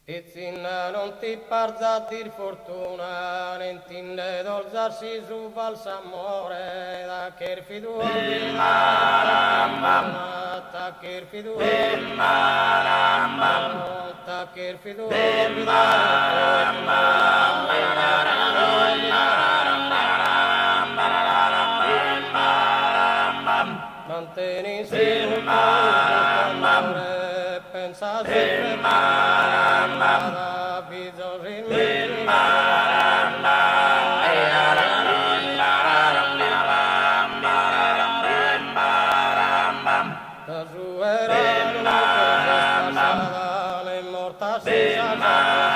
Izzin non ti parza a dir fortuna, né tinde dolzarsi su falso amore, da che fiducia ta che fiducia ta che manteni sempre amore, pensa sempre alla la sua era passata, le morta senza una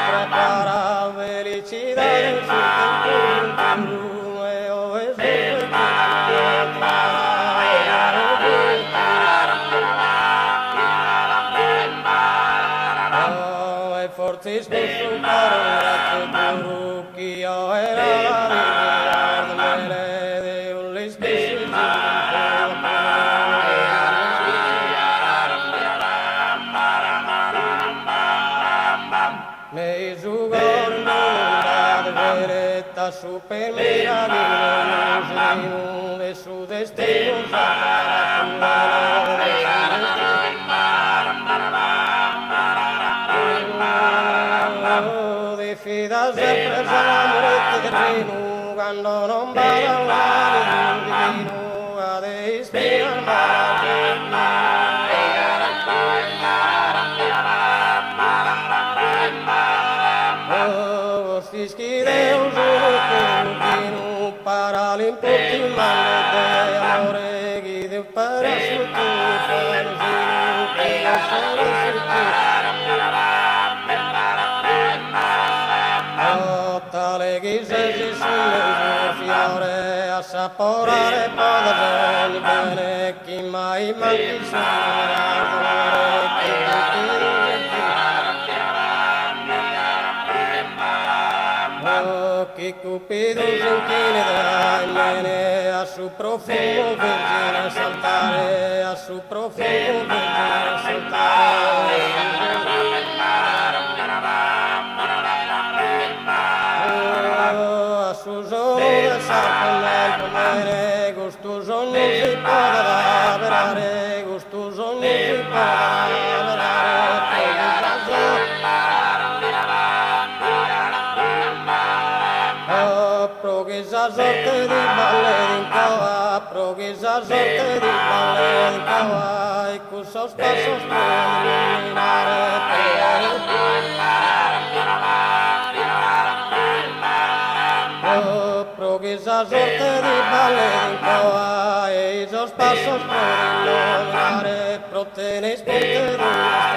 prepara felicidad en su templo e forse scosso parola guru chi io era la vita de un listis nei giugorni la veretta super meraviglia de su destino de fidas sempre l'amore terreno quando non vada un divino a de Stiski Deus continu para l'importi male de amore chi Deus para su tu tale che se sulle fiore assaporare potere bene chi mai manchi su che Cupido s'incline dai bene a su profumo vergine saltare a su profumo vergine saltare a su sole sarpannel pomere gustoso non si può avere gustoso non si può avere Progresa sorte di balle in cava, progresa sorte di balle in cava, e cursos passos per illuminare progresa sorte di balle in cava, e esos pasos per illuminare, protenes ponte